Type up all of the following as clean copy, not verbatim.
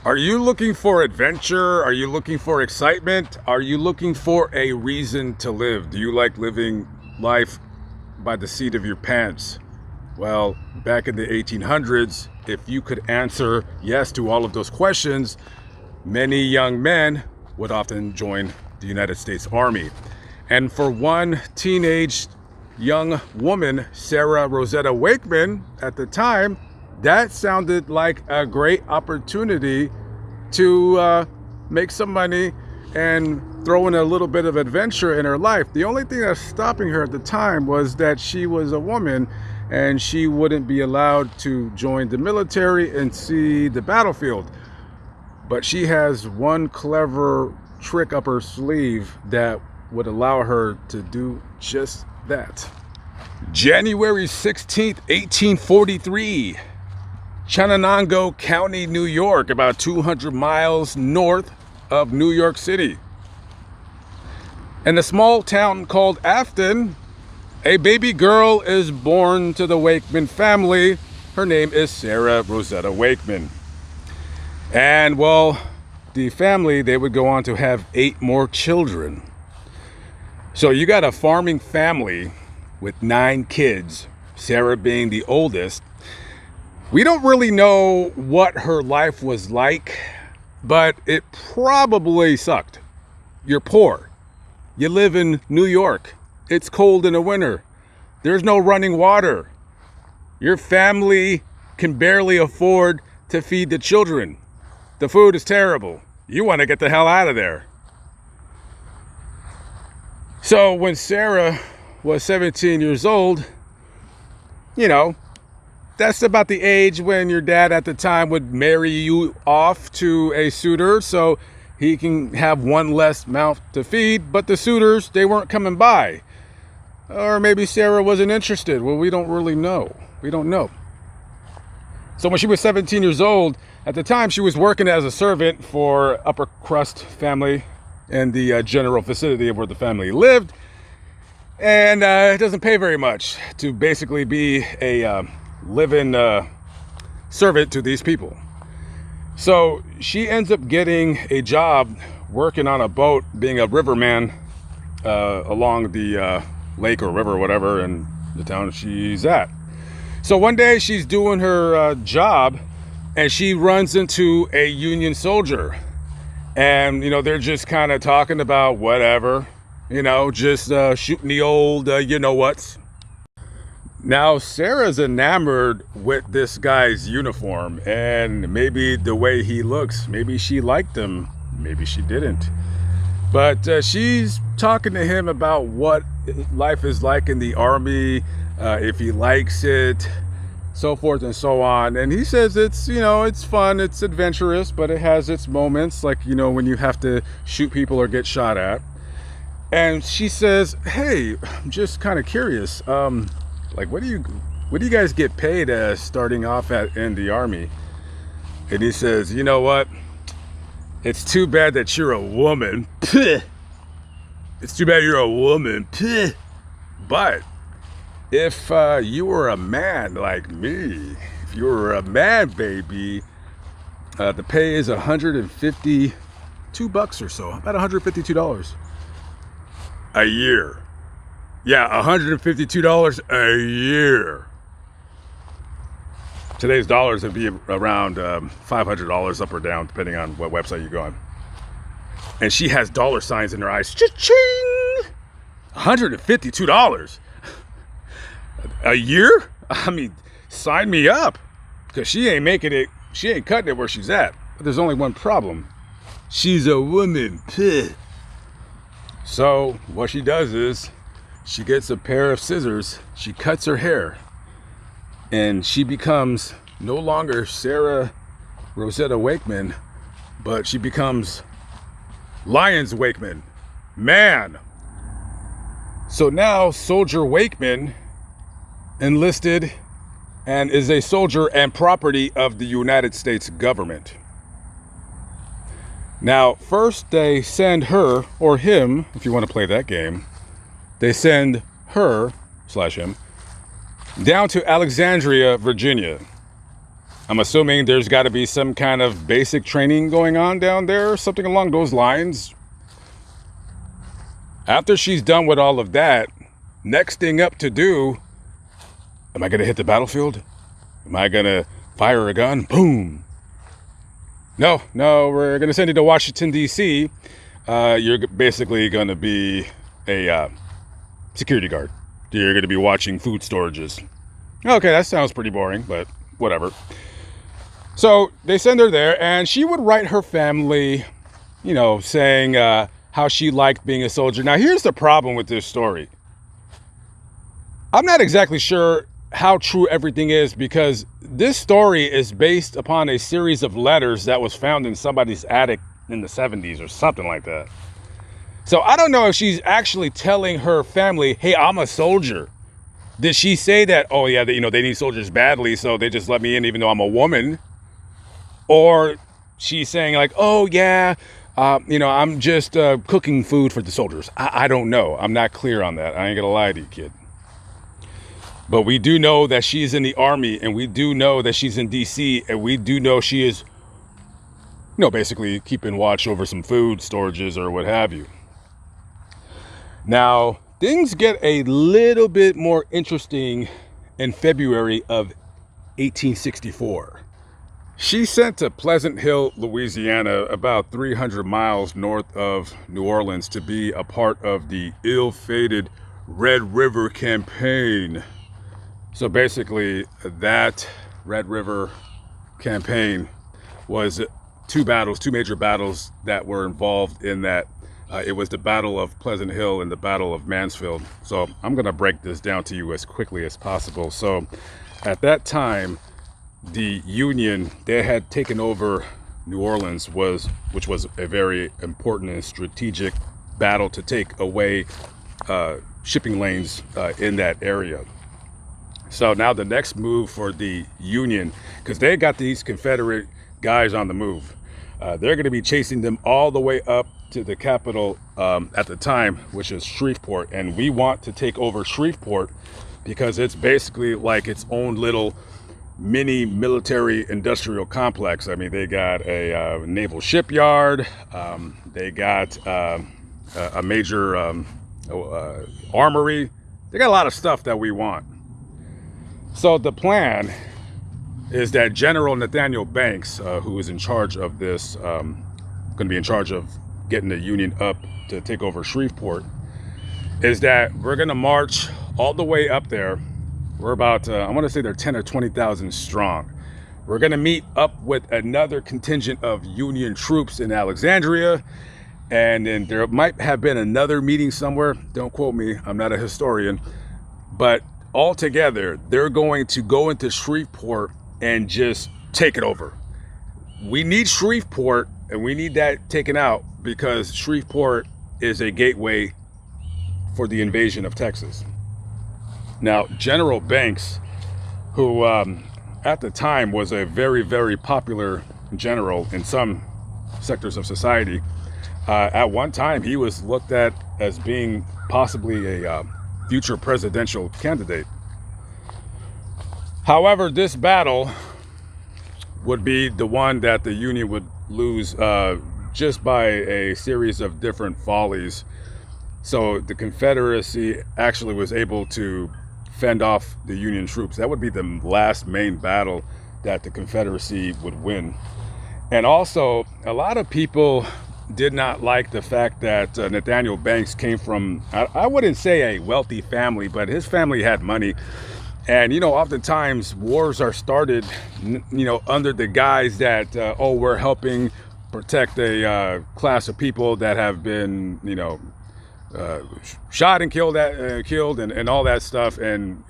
Are you looking for adventure? Are you looking for excitement? Are you looking for a reason to live? Do you like living life by the seat of your pants? Well, back in the 1800s, if you could answer yes to all of those questions, many young men would often join the United States Army. And for one teenage young woman, Sarah Rosetta Wakeman, at the time, that sounded like a great opportunity to make some money and throw in a little bit of adventure in her life. The only thing that's stopping her at the time was that she was a woman and she wouldn't be allowed to join the military and see the battlefield. But she has one clever trick up her sleeve that would allow her to do just that. January 16th, 1843. Chenango County, New York, about 200 miles north of New York City. In a small town called Afton, a baby girl is born to the Wakeman family. Her name is Sarah Rosetta Wakeman. And well, the family, they would go on to have 8 more children. So you got a farming family with 9 kids, Sarah being the oldest. We don't really know what her life was like, but it probably sucked. You're poor. You live in New York. It's cold in the winter. There's no running water. Your family can barely afford to feed the children. The food is terrible. You want to get the hell out of there. So when Sarah was 17 years old, that's about the age when your dad at the time would marry you off to a suitor so he can have one less mouth to feed. But the suitors, they weren't coming by. Or maybe Sarah wasn't interested. Well, we don't really know. We don't know. So when she was 17 years old, at the time she was working as a servant for upper crust family in the general vicinity of where the family lived. And it doesn't pay very much to basically be a live-in servant to these people. So she ends up getting a job working on a boat, being a riverman along the lake or river or whatever in the town she's at. So one day she's doing her job and she runs into a Union soldier. And, they're just kind of talking about whatever, just shooting the old, you-know-whats. Now, Sarah's enamored with this guy's uniform and maybe the way he looks. Maybe she liked him. Maybe she didn't. But she's talking to him about what life is like in the Army, if he likes it, so forth and so on. And he says it's, it's fun, it's adventurous, but it has its moments, like, when you have to shoot people or get shot at. And she says, hey, I'm just kind of curious. Like, what do you guys get paid as starting off in the Army? And he says, you know what? It's too bad that you're a woman. It's too bad you're a woman. But if you were a man like me, if you were a man, baby, the pay is $152 or so, about $152 a year. Yeah, $152 a year. Today's dollars would be around $500 up or down, depending on what website you go on. And she has dollar signs in her eyes. Cha-ching! $152 a year? I mean, sign me up. Because she ain't making it, she ain't cutting it where she's at. But there's only one problem. She's a woman. So what she does is, she gets a pair of scissors, she cuts her hair, and she becomes no longer Sarah Rosetta Wakeman, but she becomes Lyons Wakeman, man. So now Soldier Wakeman enlisted and is a soldier and property of the United States government. Now, first they send her, or him, if you want to play that game, they send her, /him, down to Alexandria, Virginia. I'm assuming there's got to be some kind of basic training going on down there, something along those lines. After she's done with all of that, next thing up to do, am I going to hit the battlefield? Am I going to fire a gun? Boom. No, we're going to send you to Washington, D.C. You're basically going to be a security guard. You're going to be watching food storages. Okay, that sounds pretty boring, but whatever. So they send her there, and she would write her family, saying how she liked being a soldier. Now, here's the problem with this story. I'm not exactly sure how true everything is, because this story is based upon a series of letters that was found in somebody's attic in the 70s or something like that. So I don't know if she's actually telling her family, hey, I'm a soldier. Did she say that, oh yeah, they need soldiers badly, so they just let me in even though I'm a woman? Or she's saying like, oh yeah, I'm just cooking food for the soldiers. I don't know. I'm not clear on that. I ain't gonna lie to you, kid. But we do know that she's in the Army, and we do know that she's in DC, and we do know she is, basically keeping watch over some food storages or what have you. Now, things get a little bit more interesting in February of 1864. She sent to Pleasant Hill, Louisiana, about 300 miles north of New Orleans, to be a part of the ill-fated Red River campaign. So basically, that Red River campaign was two major battles that were involved in that. It was the Battle of Pleasant Hill and the Battle of Mansfield. So I'm going to break this down to you as quickly as possible. So at that time, the Union, they had taken over New Orleans, which was a very important and strategic battle to take away shipping lanes in that area. So now the next move for the Union, because they got these Confederate guys on the move, they're going to be chasing them all the way up to the capital at the time, which is Shreveport. And we want to take over Shreveport because it's basically like its own little mini military industrial complex. I mean, they got a naval shipyard, they got a major armory. They got a lot of stuff that we want. So the plan is that General Nathaniel Banks, who is in charge of this, going to be in charge of getting the Union up to take over Shreveport, is that we're going to march all the way up there. We're about, I want to say they're 10 or 20,000 strong. We're going to meet up with another contingent of Union troops in Alexandria. And then there might have been another meeting somewhere. Don't quote me. I'm not a historian. But all together, they're going to go into Shreveport and just take it over. We need Shreveport, and we need that taken out because Shreveport is a gateway for the invasion of Texas. Now, General Banks, who at the time was a very, very popular general in some sectors of society, at one time he was looked at as being possibly a future presidential candidate. However, this battle would be the one that the Union would lose just by a series of different follies. So the Confederacy actually was able to fend off the Union troops. That would be the last main battle that the Confederacy would win. And also, a lot of people did not like the fact that Nathaniel Banks came from, I wouldn't say a wealthy family, but his family had money. And, oftentimes wars are started, under the guise that, we're helping protect a class of people that have been, shot and killed and all that stuff. And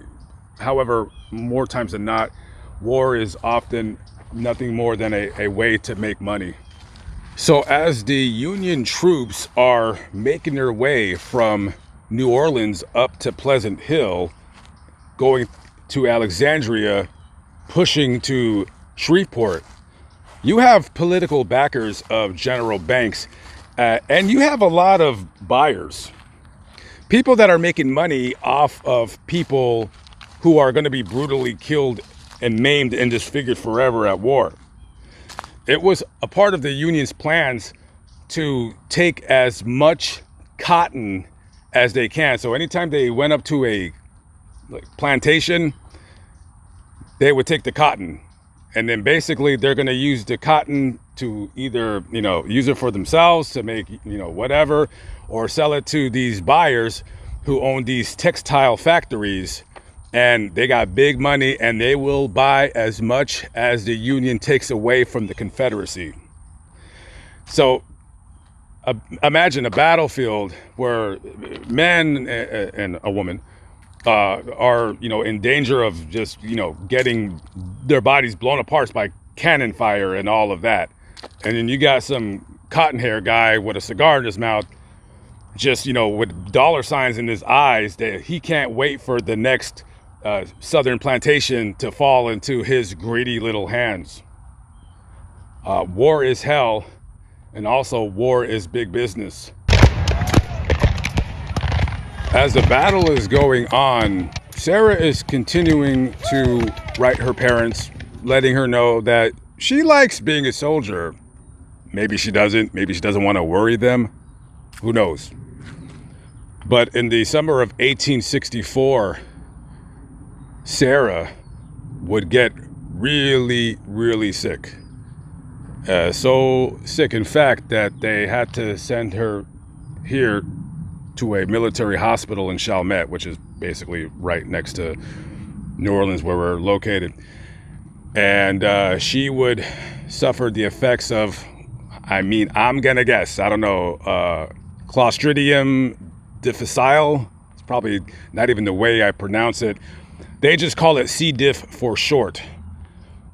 however, more times than not, war is often nothing more than a way to make money. So as the Union troops are making their way from New Orleans up to Pleasant Hill, going to Alexandria, pushing to Shreveport, you have political backers of General Banks, and you have a lot of buyers. People that are making money off of people who are going to be brutally killed and maimed and disfigured forever at war. It was a part of the Union's plans to take as much cotton as they can. So anytime they went up to a plantation, they would take the cotton, and then basically they're going to use the cotton to either, use it for themselves to make, whatever, or sell it to these buyers who own these textile factories, and they got big money, and they will buy as much as the Union takes away from the Confederacy. So imagine a battlefield where men and a woman are, in danger of just, getting their bodies blown apart by cannon fire and all of that. And then you got some cotton hair guy with a cigar in his mouth, just, with dollar signs in his eyes, that he can't wait for the next southern plantation to fall into his greedy little hands. War is hell, and also war is big business. As the battle is going on, Sarah is continuing to write her parents, letting her know that she likes being a soldier. Maybe she doesn't. Maybe she doesn't want to worry them. Who knows? But in the summer of 1864, Sarah would get really, really sick. So sick, in fact, that they had to send her here to a military hospital in Chalmette, which is basically right next to New Orleans, where we're located. And she would suffer the effects of, I'm gonna guess, I don't know, Clostridium difficile. It's probably not even the way I pronounce it. They just call it C. diff for short.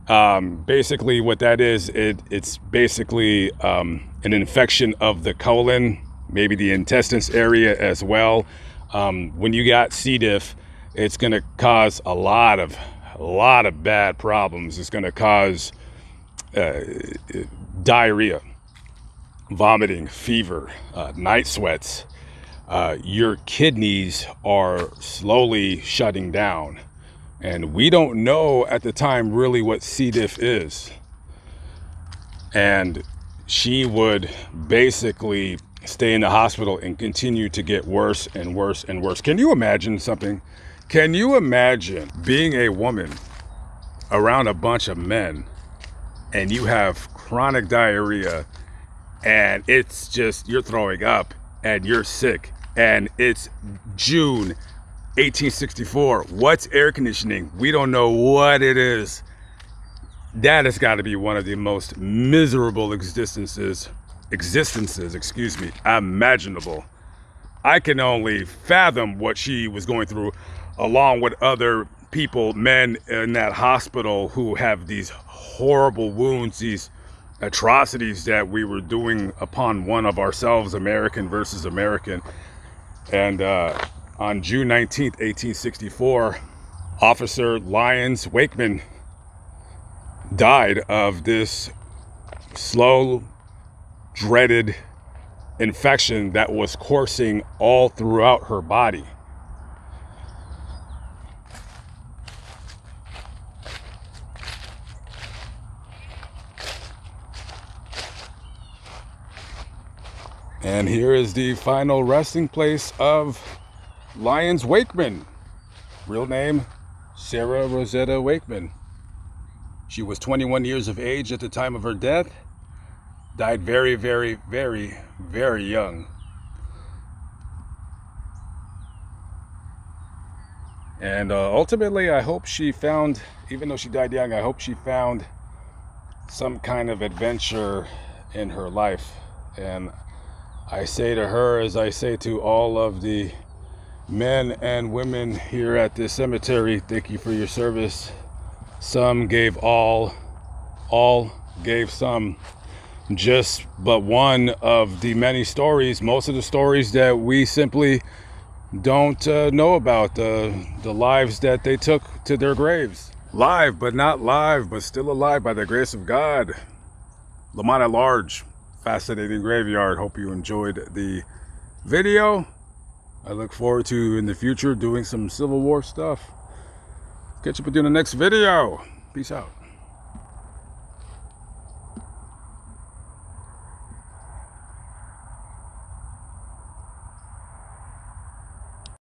Basically what that is, it's basically an infection of the colon, maybe the intestines area as well. When you got C. diff, it's going to cause a lot of bad problems. It's going to cause diarrhea, vomiting, fever, night sweats. Your kidneys are slowly shutting down. And we don't know at the time really what C. diff is. And she would basically stay in the hospital and continue to get worse and worse and worse. Can you imagine something? Can you imagine being a woman around a bunch of men and you have chronic diarrhea and it's just, you're throwing up and you're sick and it's June 1864. What's air conditioning? We don't know what it is. That has got to be one of the most miserable existences, imaginable. I can only fathom what she was going through, along with other people, men in that hospital who have these horrible wounds, these atrocities that we were doing upon one of ourselves, American versus American. And on June 19th, 1864, Officer Lyons Wakeman died of this slow, dreaded infection that was coursing all throughout her body. And here is the final resting place of Lyons Wakeman. Real name, Sarah Rosetta Wakeman. She was 21 years of age at the time of her death. Died very, very, very, very young. And ultimately, I hope she found, even though she died young, I hope she found some kind of adventure in her life. And I say to her, as I say to all of the men and women here at this cemetery, thank you for your service. Some gave all gave some. Just but one of the many stories, most of the stories that we simply don't know about, the lives that they took to their graves. Live, but not live, but still alive by the grace of God. Lamont at large. Fascinating graveyard. Hope you enjoyed the video. I look forward to, in the future, doing some Civil War stuff. Catch up with you in the next video. Peace out.